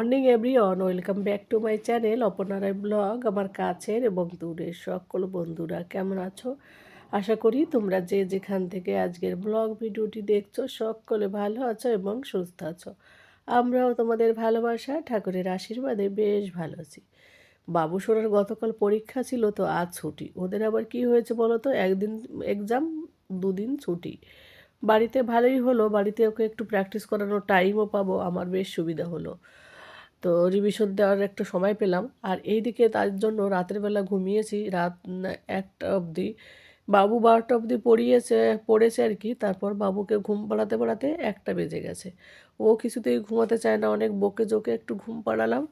Morning everyone, welcome back to my channel অপনারাই blog. আমার কাছের এবং দূরের সকল বন্ধুরা কেমন আছো? আশা করি তোমরা যে যেখান থেকে আজকের ব্লগ ভিডিওটি দেখছো সকলে ভালো আছো এবং সুস্থ আছো। আমরাও তোমাদের ভালোবাসা ঠাকুরের আশীর্বাদে বেশ ভালো আছি। বাবু সোনার গতকাল পরীক্ষা ছিল, তো আজ ছুটি। ওদের আবার কি হয়েছে বলো তো, একদিন এক্সাম, দুদিন ছুটি। বাড়িতে ভালোই হলো, বাড়িতে ওকে একটু প্র্যাকটিস করানোর টাইমও পাবো, আমার বেশ সুবিধা হলো। তো রিভিশন দেওয়ার একটা সময় পেলাম। আর এইদিকে তার জন্য রাতের বেলা ঘুমিয়েছি রাত 1টা অবধি। বাবু 12টা অবধি পড়েছে আর কি। তারপর বাবুকে ঘুম পাড়াতে পাড়াতে 1টা বেজে গেছে। ও কিছুতেই ঘুমাতে চায় না, অনেক বকে জোকে একটু ঘুম পাড়ালাম।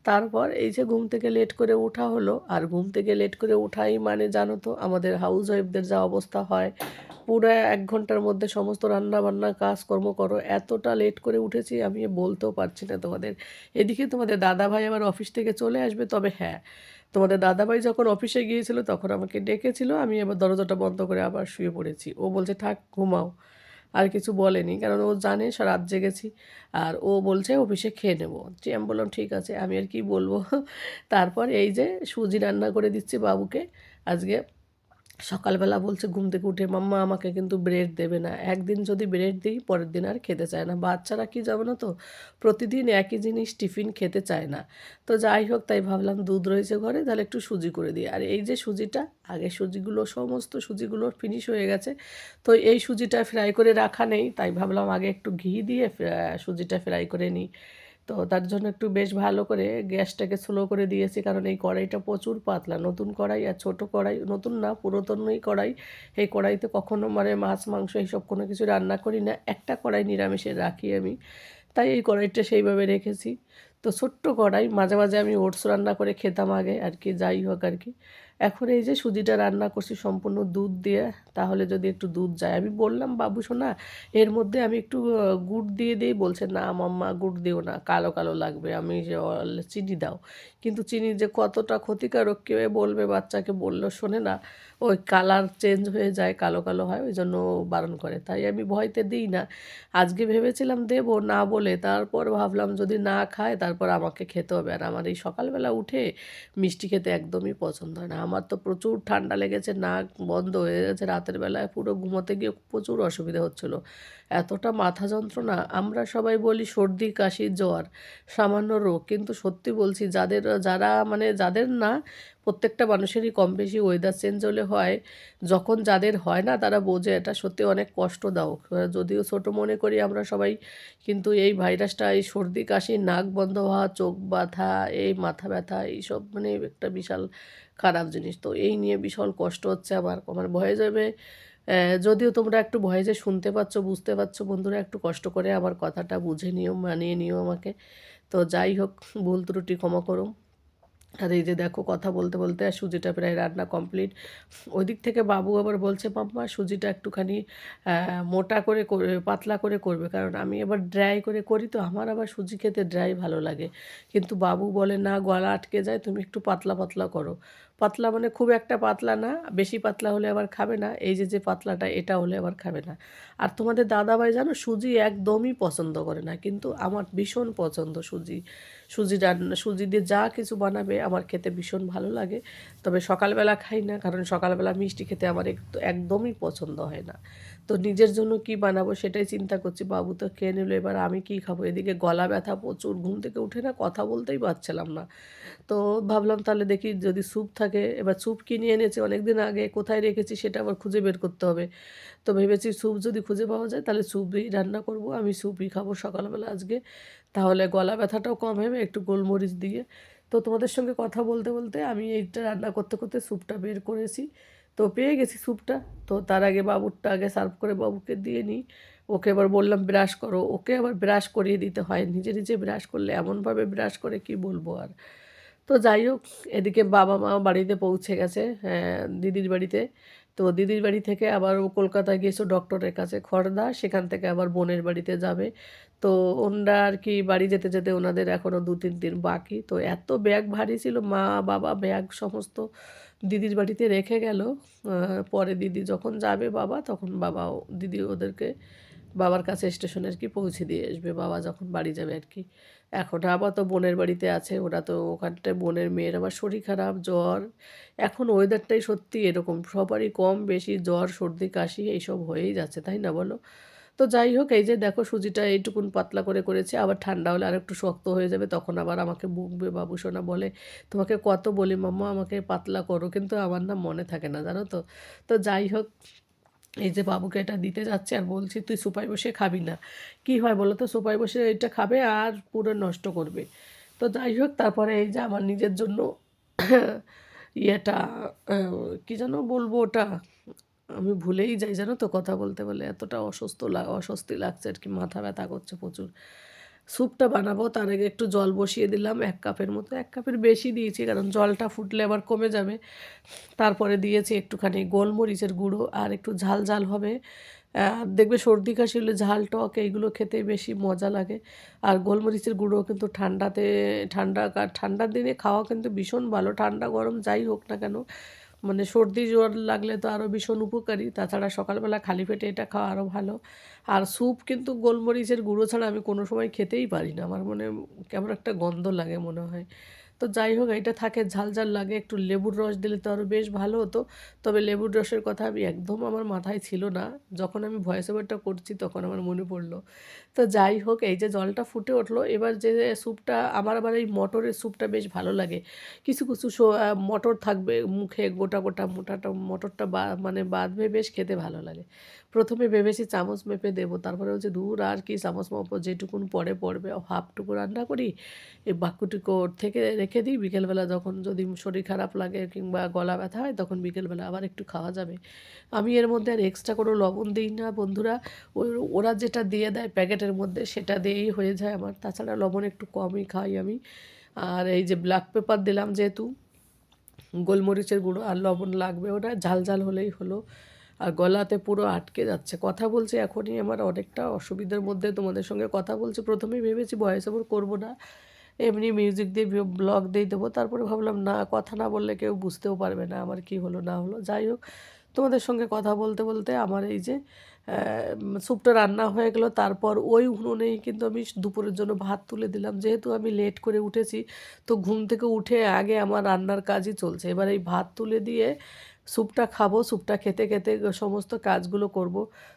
তারপর এই যে ঘুম থেকে লেট করে ওঠা হলো। আর ঘুম থেকে লেট করে ওঠাই মানে জানো তো আমাদের হাউস ওয়াইফদের যা অবস্থা হয়, পুরো 1 ঘন্টার মধ্যে সমস্ত রান্না বান্না কাজকর্ম করো। এতটা লেট করে উঠেছি আমি বলতেও পারছি না তোমাদের। এদিকে তোমাদের দাদাভাই আবার অফিস থেকে চলে আসবে। তবে হ্যাঁ, তোমাদের দাদাভাই যখন অফিসে গিয়েছিল তখন আমাকে ডেকেছিল, আমি আবার দরজাটা বন্ধ করে আবার শুয়ে পড়েছি। ও বলছে থাক ঘুমাও, আর কিছু বলেনি, কারণ ও জানে রাত জেগেছি। আর ও বলছে অফিসে খেয়ে নেবো। আমি বললাম ঠিক আছে, আমি আর কি বলবো। তারপর এই যে সুজি রান্না করে দিচ্ছি বাবুকে আজকে। সকালবেলা বলছে ঘুম থেকে উঠে, মাম্মা আমাকে কিন্তু ব্রেড দেবে না। একদিন যদি ব্রেড দিই পরের দিন আর খেতে চায় না। বাচ্চারা কি যাবে না, তো প্রতিদিন একই জিনিস টিফিন খেতে চায় না। তো যাই হোক, তাই ভাবলাম দুধ রয়েছে ঘরে, তাহলে একটু সুজি করে দিই। আর এই যে সুজিটা, আগে সুজিগুলো সমস্ত সুজিগুলো ফিনিশ হয়ে গেছে। তো এই সুজিটা ফ্রাই করে রাখা নেই, তাই ভাবলাম আগে একটু ঘি দিয়ে সুজিটা ফ্রাই করে নিই। তো তার জন্য একটু বেশ ভালো করে গ্যাসটাকে স্লো করে দিয়েছি, কারণ এই কড়াইটা প্রচুর পাতলা। নতুন কড়াই, আর ছোটো কড়াই, নতুন না পুরাতনই কড়াই। এই কড়াইতে কখনো মানে মাছ মাংস এইসব কোনো কিছু রান্না করি না, একটা কড়াই নিরামিষের রাখি আমি। তাই এই কড়াইটা সেইভাবে রেখেছি। তো ছোট্ট কড়াই, মাঝে মাঝে আমি ওটস রান্না করে খেতাম আগে আর কি, যাই হোক আর কি। এখন এই যে সুজিটা রান্না করছি সম্পূর্ণ দুধ দিয়ে, তাহলে যদি একটু দুধ যায়। আমি বললাম বাবু শোনা, এর মধ্যে আমি একটু গুড় দিয়ে দিই। বলছে না মাম্মা গুড় দিও না, কালো কালো লাগবে, আমি যে চিনি দাও। কিন্তু চিনি যে কতটা ক্ষতিকারক কে বলবে, বাচ্চাকে বললেও শোনে না। ওই কালার চেঞ্জ হয়ে যায়, কালো কালো হয়, ওই জন্য বারণ করে, তাই আমি ভয়তে দিই না। আজকে ভেবেছিলাম দেবো না বলে, তারপর ভাবলাম যদি না খায় তারপর আমাকে খেতে হবে। আর আমার এই সকালবেলা উঠে মিষ্টি খেতে একদমই পছন্দ হয় না। আমার তো প্রচুর ঠান্ডা লেগেছে, নাক বন্ধ হয়ে গেছে, রাতের বেলায় পুরো ঘুমোতে গিয়ে প্রচুর অসুবিধা হচ্ছিলো। এতটা মাথা যন্ত্রণা। আমরা সবাই বলি সর্দি কাশি জ্বর সামান্য রোগ, কিন্তু সত্যি বলছি যারা মানে যাদের না, প্রত্যেকটা মানুষেরই কম বেশি ওয়েদার চেঞ্জ হলে হয়। যখন যাদের হয় না তারা বোঝে এটা সত্যি অনেক কষ্টদায়ক। যদিও ছোট মনে করি আমরা সবাই, কিন্তু এই ভাইরাসটা, এই সর্দি কাশি, নাক বন্ধ হওয়া, চোখ ব্যথা, এই মাথা ব্যথা, এইসব মানে একটা বিশাল খারাপ জিনিস। তো এই নিয়ে বিশাল কষ্ট হচ্ছে আমার আমার ভয়ে যাবে। যদিও তোমরা একটু ভয়েসে শুনতে পাচ্ছ, বুঝতে পারছো বন্ধুরা, একটু কষ্ট করে আমার কথাটা বুঝে নিও, মানিয়ে নিও আমাকে। তো যাই হোক, ভুল ত্রুটি ক্ষমা করো। আর এই যে দেখো কথা বলতে বলতে আর সুজিটা প্রায় রান্না কমপ্লিট। ওই দিক থেকে বাবু আবার বলছে মাম্মা সুজিটা একটুখানি মোটা করে পাতলা করে করবে, কারণ আমি আবার ড্রাই করে করি, তো আমার আবার সুজি খেতে ড্রাই ভালো লাগে। কিন্তু বাবু বলে না, গলা আটকে যায়, তুমি একটু পাতলা পাতলা করো। পাতলা মানে খুব একটা পাতলা না, বেশি পাতলা হলে আবার খাবে না। এই যে যে পাতলাটা, এটা হলে আবার খাবে না। আর তোমাদের দাদাভাই জানো সুজি একদমই পছন্দ করে না, কিন্তু আমার ভীষণ পছন্দ সুজি। সুজি দিয়ে যা কিছু বানাবে আমার খেতে ভীষণ ভালো লাগে। তবে সকালবেলা খাই না, কারণ সকালবেলা মিষ্টি খেতে আমার একদমই পছন্দ হয় না। তো নিজের জন্য কি বানাবো সেটাই চিন্তা করছি। বাবু তো খেয়ে নিল, এবার আমি কি খাবো? এদিকে গলা ব্যথা প্রচুর, ঘুম থেকে উঠে না কথা বলতেই পারছিলাম না। তো ভাবলাম তাহলে দেখি যদি স্যুপ থাকে। এবার স্যুপ কিনে এনেছি অনেক দিন আগে, কোথায় রেখেছি সেটা আবার খুঁজে বের করতে হবে। তো ভেবেছি স্যুপ যদি খুঁজে পাওয়া যায় তাহলে স্যুপই রান্না করব, আমি স্যুপই খাবো সকালবেলা আজকে। তাহলে গলা ব্যথাটাও কম হবে একটু গোলমরিচ দিয়ে। তো তোমাদের সঙ্গে কথা বলতে বলতে আমি এইটা রান্না করতে করতে স্যুপটা বের করেছি। তো পেয়ে গেছি স্যুপটা। তো তার আগে বাবুরটা আগে সার্ভ করে বাবুকে দিয়ে নিই। ওকে এবার বললাম ব্রাশ করো, ওকে আবার ব্রাশ করিয়ে দিতে হয়, নিজে নিজে ব্রাশ করলে এমনভাবে ব্রাশ করে কি বলবো আর। তো যাই হোক, এদিকে বাবা মা বাড়িতে পৌঁছে গেছে, দিদির বাড়িতে। তো দিদির বাড়ি থেকে আবার ও কলকাতায় গিয়েছে ডক্টরের কাছে খড়দা, সেখান থেকে আবার বোনের বাড়িতে যাবে। তো ওনারা আর কি বাড়ি যেতে যেতে ওনাদের এখনও 2-3 দিন বাকি। তো এত ব্যাগ ভারী ছিল, মা বাবা ব্যাগ সমস্ত দিদির বাড়িতে রেখে গেল। পরে দিদি যখন যাবে বাবা, তখন দিদি ওদেরকে বাবার কাছে স্টেশনে আর কি পৌঁছে দিয়ে আসবে, বাবা যখন বাড়ি যাবে আর কি। এখন আবার তো বোনের বাড়িতে আছে, ওরা তো ওখানটায় বোনের মেয়ের আবার শরীর খারাপ, জ্বর। এখন ওয়েদারটাই সত্যি এরকম, সবারই কম বেশি জ্বর সর্দি কাশি এইসব হয়েই যাচ্ছে, তাই না বলো? তো যাই হোক, এই যে দেখো সুজিটা এইটুকুন পাতলা করে করেছি, আবার ঠান্ডা হলে আর একটু শক্ত হয়ে যাবে, তখন আবার আমাকে বকবে, বাবু সোনা বলে তোমাকে কত বলি মাম্মা আমাকে পাতলা করো, কিন্তু আমার না মনে থাকে না, জানো তো। তো যাই হোক, এই যে বাবুকে এটা দিতে যাচ্ছে আর বলছি তুই সোফায় বসে খাবি না। কি হয় বলো তো, সোফায় বসে এটা খাবে আর পুরো নষ্ট করবে। তো যাই হোক, তারপরে এই যে আমার নিজের জন্য ইয়েটা কী যেন বলবো ওটা, আমি ভুলেই যাই জানো তো কথা বলতে বলে, এতটা অস্বস্তি লাগছে আর কি, মাথা ব্যথা করছে প্রচুর। স্যুপটা বানাবো তার আগে একটু জল বসিয়ে দিলাম 1 কাপের মতো, 1 কাপের বেশি দিয়েছি কারণ জলটা ফুটলে আবার কমে যাবে। তারপরে দিয়েছি একটুখানি গোলমরিচের গুঁড়ো আর একটু ঝাল ঝাল হবে। দেখবে সর্দি কাশি হলে ঝাল টক এইগুলো খেতে বেশি মজা লাগে। আর গোলমরিচের গুঁড়ো কিন্তু ঠান্ডার দিনে খাওয়া কিন্তু ভীষণ ভালো, ঠান্ডা গরম যাই হোক না কেন, মানে সর্দি জ্বর লাগলে তো আরও ভীষণ উপকারী। তাছাড়া সকালবেলা খালি পেটে এটা খাওয়া আরও ভালো। আর স্যুপ কিন্তু গোলমরিচের গুঁড়ো ছাড়া আমি কোনো সময় খেতেই পারি না, আমার মনে কেমন একটা গন্ধ লাগে মনে হয়। তো যাই হোক, এইটা থাকে, ঝাল ঝাল লাগে, একটু লেবুর রস দিলে তো আরও বেশ ভালো হতো। তবে লেবুর রসের কথা আমি একদম আমার মাথায় ছিল না, যখন আমি ভয়েস ওভারটা করছি তখন আমার মনে পড়লো। তো যাই হোক, এই যে জলটা ফুটে উঠলো, এবার যে স্যুপটা, আমার আবার এই মটরের স্যুপটা বেশ ভালো লাগে। কিছু কিছু মটর থাকবে মুখে গোটা গোটা, মটরটা মানে বাঁধবে, বেশ খেতে ভালো লাগে। প্রথমে ভেবেছি চামচ মেপে দেবো, তারপরে হচ্ছে দূর আর কি চামচ মাপবো, যেটুকুন পরে পড়বে হাফটুকু রান্না করি, এই বাকিটুকু ওর থেকে রেখে দিই, বিকেলবেলা যখন যদি শরীর খারাপ লাগে কিংবা গলা ব্যথা হয় তখন বিকেলবেলা আবার একটু খাওয়া যাবে। আমি এর মধ্যে আর এক্সট্রা কোনো লবণ দিই না বন্ধুরা, ওরা যেটা দিয়ে দেয় প্যাকেটের মধ্যে সেটা দিয়েই হয়ে যায় আমার, তাছাড়া লবণ একটু কমই খাই আমি। আর এই যে ব্ল্যাক পেপার দিলাম যেহেতু, গোলমরিচের গুঁড়ো আর লবণ লাগবে, ওটা ঝাল ঝাল হলেই হলো। আর গলাতে পুরো আটকে যাচ্ছে, কথা বলছি এখনই আমার অনেকটা অসুবিধার মধ্যে তোমাদের সঙ্গে কথা বলছি। প্রথমেই ভেবেছি ভয়েস ওভার করবো না, এমনি মিউজিক দিয়ে ব্লগ দিয়ে দেবো, তারপরে ভাবলাম না, কথা না বললে কেউ বুঝতেও পারবে না আমার কি হলো না হলো। যাই হোক, তোমাদের সঙ্গে কথা বলতে বলতে আমার এই যে স্যুপটা রান্না হয়ে গেল, তারপর ওই উনুনেই কিন্তু আমি দুপুরের জন্য ভাত তুলে দিলাম, যেহেতু আমি লেট করে উঠেছি, তো ঘুম থেকে উঠে আগে আমার রান্নার কাজই চলছে। এবার এই ভাত তুলে দিয়ে স্যুপটা খাবো, স্যুপটা খেতে খেতে সমস্ত কাজগুলো করব।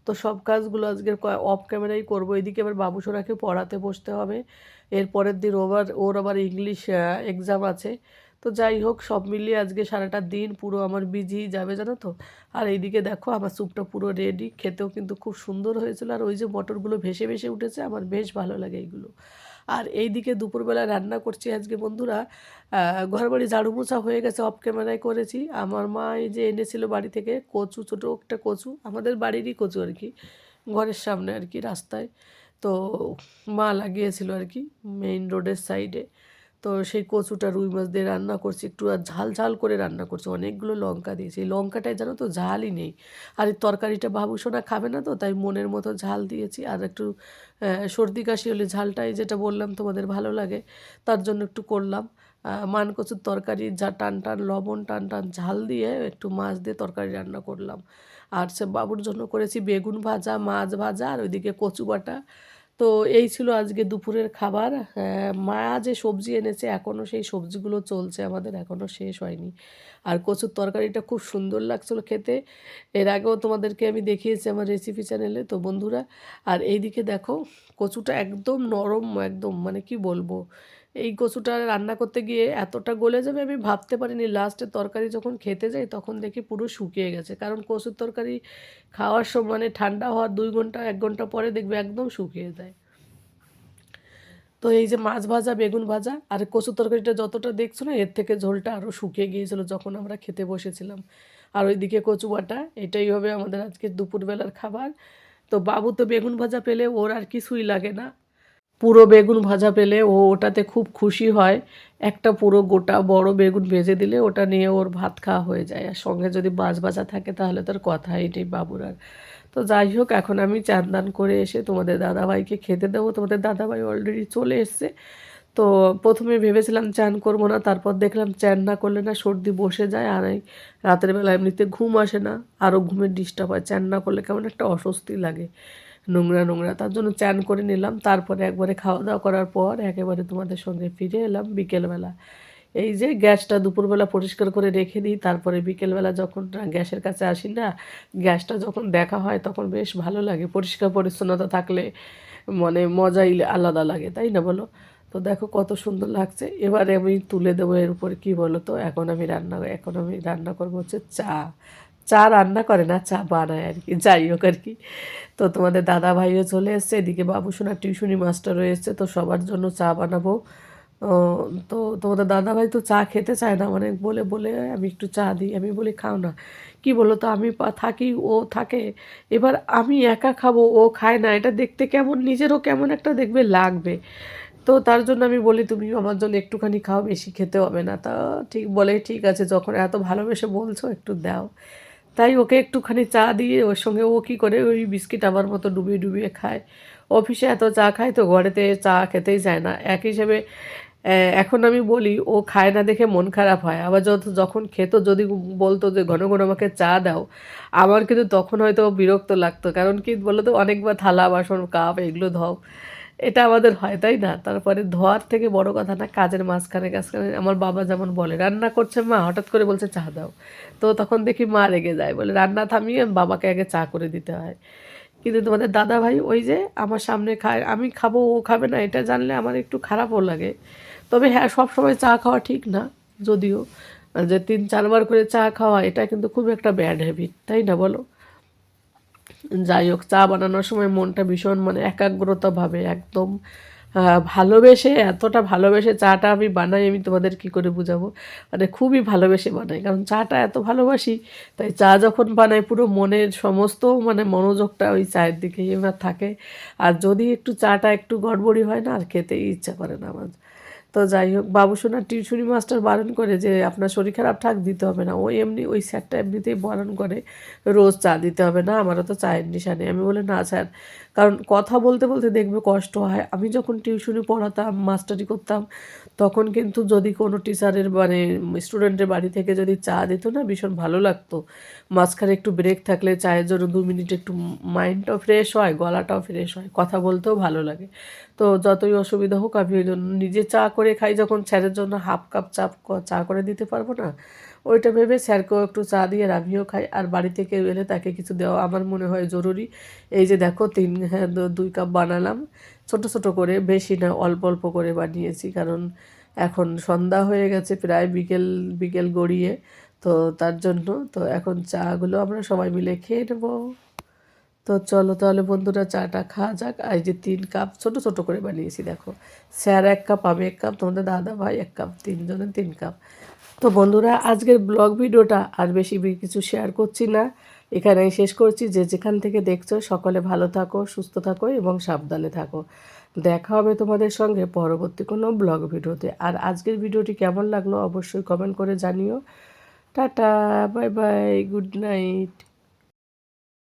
তো সব কাজগুলো আজকের অফ ক্যামেরাই করবো। এদিকে আবার বাবুসোনাকে পড়াতে বসতে হবে, এর পরের দিন ওর আবার ইংলিশ এক্সাম আছে। তো যাই হোক, সব মিলিয়ে আজকে সারাটা দিন পুরো আমার বিজিই যাবে জানো তো। আর এইদিকে দেখো আমার স্যুপটা পুরো রেডি, খেতেও কিন্তু খুব সুন্দর হয়েছিল, আর ওই যে মটরগুলো ভেসে ভেসে উঠেছে, আমার বেশ ভালো লাগে এইগুলো। আর এইদিকে দুপুরবেলা রান্না করছি আজকে বন্ধুরা, ঘরবাড়ি ঝাড়ু মোছা হয়ে গেছে, অফ ক্যামেরায় করেছি। আমার মা এই যে এনেছিল বাড়ি থেকে কচু, ছোটো একটা কচু, আমাদের বাড়িরই কচু আর কি, ঘরের সামনে আর কি রাস্তায়। তো মা লাগিয়েছিল আর কি মেইন রোডের সাইডে। তো সেই কচুটা রুই মাছ দিয়ে রান্না করছি, একটু আর ঝাল ঝাল করে রান্না করছি, অনেকগুলো লঙ্কা দিয়েছি, এই লঙ্কাটায় জানো তো ঝালই নেই। আর এই তরকারিটা বাবুসোনা খাবে না, তো তাই মনের মতো ঝাল দিয়েছি। আর একটু সর্দি কাশি হলে ঝালটাই যেটা বললাম তোমাদের ভালো লাগে, তার জন্য একটু করলাম। মান কচুর তরকারি, যা টান টান লবণ, টান টান ঝাল দিয়ে একটু মাছ দিয়ে তরকারি রান্না করলাম। আর সে বাবুর জন্য করেছি বেগুন ভাজা, মাছ ভাজা, আর ওইদিকে কচু বাটা। তো এই ছিল আজকে দুপুরের খাবার। মা যে সবজি এনেছে এখনও সেই সবজিগুলো চলছে আমাদের, এখনও শেষ হয়নি। আর কচুর তরকারিটা খুব সুন্দর লাগছিলো খেতে, এর আগেও তোমাদেরকে আমি দেখিয়েছি আমার রেসিপি চ্যানেলে তো বন্ধুরা। আর এইদিকে দেখো, কচুটা একদম নরম, একদম মানে কি বলবো, এই কচুটা রান্না করতে গিয়ে এতটা গলে যাবে আমি ভাবতে পারিনি। লাস্টে তরকারি যখন খেতে যাই তখন দেখি পুরো শুকিয়ে গেছে, কারণ কচুর তরকারি খাওয়ার সময় মানে ঠান্ডা হওয়ার 2 ঘন্টা 1 ঘন্টা পরে দেখবে একদম শুকিয়ে যায়। তো এই যে মাছ ভাজা, বেগুন ভাজা আর কচুর তরকারিটা যতটা দেখছো না, এর থেকে ঝোলটা আরও শুকিয়ে গিয়েছিলো যখন আমরা খেতে বসেছিলাম। আর ওইদিকে কচু বাটা, এটাই হবে আমাদের আজকে দুপুরবেলার খাবার। তো বাবু তো বেগুন ভাজা পেলে ওর আর কিছুই লাগে না, পুরো বেগুন ভাজা পেলে ও ওটাতে খুব খুশি হয়। একটা পুরো গোটা বড় বেগুন ভেজে দিলে ওটা নিয়ে ওর ভাত খাওয়া হয়ে যায়, আর সঙ্গে যদি মাছ ভাজা থাকে তাহলে তার কথাই নেই বাবুর আর। তো যাই হোক, এখন আমি চান দান করে এসে তোমাদের দাদাভাইকে খেতে দেবো, তোমাদের দাদাভাই অলরেডি চলে এসছে। তো প্রথমে ভেবেছিলাম চান করবো না, তারপর দেখলাম চান না করলে না সর্দি বসে যায়, আর এই রাতের বেলা এমনিতে ঘুম আসে না, আরও ঘুমের ডিস্টার্ব হয়, চান না করলে কেমন একটা অস্বস্তি লাগে। নোংরা নোংরা, তার জন্য চান করে নিলাম। তারপরে একবারে খাওয়া দাওয়া করার পর একেবারে তোমাদের সঙ্গে ফিরে এলাম বিকেলবেলা। এই যে গ্যাসটা দুপুরবেলা পরিষ্কার করে রেখে দিই, তারপরে বিকেলবেলা যখন গ্যাসের কাছে আসি না, গ্যাসটা যখন দেখা হয় তখন বেশ ভালো লাগে। পরিষ্কার পরিচ্ছন্নতা থাকলে মানে মজাই আলাদা লাগে, তাই না বলো? তো দেখো কত সুন্দর লাগছে। এবারে আমি তুলে দেবো এর উপরে, কী বলো তো, এখন আমি রান্না করবো হচ্ছে চা। চা রান্না করে না, চা বানায় আর কি, যাই হোক আর কি। তো তোমাদের দাদা ভাইও চলে এসছে, এদিকে বাবুসোনার টিউশনি মাস্টার রয়েছে, তো সবার জন্য চা বানাবো। ও, তো তোমাদের দাদাভাই তো চা খেতে চায় না, মানে বলে বলে আমি একটু চা দিই, আমি বলি খাও না। কি বলো তো, আমি থাকি, ও থাকে, এবার আমি একা খাবো, ও খায় না, এটা দেখতে কেমন, নিজেরও কেমন একটা দেখবে লাগবে। তো তার জন্য আমি বলি তুমি আমার জন্য একটুখানি খাও, বেশি খেতে হবে না। তা ঠিক বলে, ঠিক আছে যখন এত ভালোবেসে বলছো একটু দাও। তাই ওকে একটুখানি চা দিয়ে ওর সঙ্গে ও কী করে ওই বিস্কিট আমার মতো ডুবিয়ে ডুবিয়ে খায়। অফিসে এত চা খায় তো ঘরেতে চা খেতেই যায় না। এক হিসেবে এখন আমি বলি ও খায় না দেখে মন খারাপ হয়, আবার যখন খেত যদি বলতো যে ঘন ঘন আমাকে চা দাও, আমার কিন্তু তখন হয়তো বিরক্ত লাগতো। কারণ কি বলো তো, অনেকবার থালা বাসন কাপ এগুলো ধোও, এটা আমাদের হয়, তাই না? তারপরে ধোয়ার থেকে বড় কথা না, কাজের মাঝখানে কাজখানে আমার বাবা যেমন বলে, রান্না করছে মা, হঠাৎ করে বলছে চা দাও, তো তখন দেখি মা রেগে যায়, বলে রান্না থামিয়ে বাবাকে আগে চা করে দিতে হয়। কিন্তু তোমাদের দাদা ভাই ওই যে আমার সামনে খায়, আমি খাবো ও খাবে না, এটা জানলে আমার একটু খারাপও লাগে। তবে হ্যাঁ, সব সময় চা খাওয়া ঠিক না, যদিও যে 3-4 বার করে চা খাওয়া এটা কিন্তু খুব একটা ব্যাড হ্যাবিট, তাই না বলো? যাই হোক, চা বানানোর সময় মনটা ভীষণ মানে একাগ্রতাভাবে একদম ভালোবেসে, এতটা ভালোবেসে চাটা আমি বানাই, আমি তোমাদের কি করে বুঝাবো, মানে খুবই ভালোবেসে বানাই, কারণ চাটা এত ভালোবাসি। তাই চা যখন বানাই পুরো মনের সমস্ত মানে মনোযোগটা ওই চায়ের দিকেই এবার থাকে। আর যদি একটু চাটা একটু গড়বড়ি হয় না, আর খেতেই ইচ্ছা করে না আমার। তো যাই হোক, বাবুসোনার টিউশনি মাস্টার বারণ করে যে আপনার শরীর খারাপ থাক, দিতে হবে না। ওই এমনি ওই স্যারটা এমনিতেই বারণ করে রোজ চা দিতে হবে না, আমারও তো চায়ের নেশা নেই। আমি বলি না স্যার, কারণ কথা বলতে বলতে দেখবে কষ্ট হয়। আমি যখন টিউশনি পড়াতাম, মাস্টারি করতাম, তখন কিন্তু যদি কোনো টিচারের মানে স্টুডেন্টের বাড়ি থেকে যদি চা দিত না, ভীষণ ভালো লাগতো। মাঝখানে একটু ব্রেক থাকলে চায়ের জন্য 2 মিনিট একটু মাইন্ডটাও ফ্রেশ হয়, গলাটাও ফ্রেশ হয়, কথা বলতেও ভালো লাগে। তো যতই অসুবিধা হোক আমি ওই জন্য নিজে চা করে খাই, যখন স্যারের জন্য হাফ কাপ চা করে দিতে পারবো না, ওইটা ভেবে স্যারকেও একটু চা দিয়ে আর আমিও খাই। আর বাড়ি থেকে এলে তাকে কিছু দেওয়া আমার মনে হয় জরুরি। এই যে দেখো 2 কাপ বানালাম, ছোট ছোট করে, বেশি না, অল্প অল্প করে বানিয়েছি, কারণ এখন সন্ধ্যা হয়ে গেছে, প্রায় বিকেল বিকেল গড়িয়ে। তো তার জন্য তো এখন চাগুলো আমরা সবাই মিলে খেয়ে নেবো। তো চলো তাহলে বন্ধুরা, চাটা খাওয়া যাক। আর এই যে 3 কাপ ছোট ছোট করে বানিয়েছি দেখো, স্যার 1 কাপ, আমি 1 কাপ, তোমাদের দাদা ভাই 1 কাপ, 3 জনের 3 কাপ। তো বন্ধুরা, আজকের ব্লগ ভিডিওটা আর বেশি কিছু শেয়ার করছি না, এখানেই শেষ করছি। যে যেখান থেকে দেখছো সকলে ভালো থাকো, সুস্থ থাকো এবং সাবধানে থাকো। দেখা হবে তোমাদের সঙ্গে পরবর্তী কোনো ব্লগ ভিডিওতে। আর আজকের ভিডিওটি কেমন লাগলো অবশ্যই কমেন্ট করে জানিও। Tata, bye bye, good night.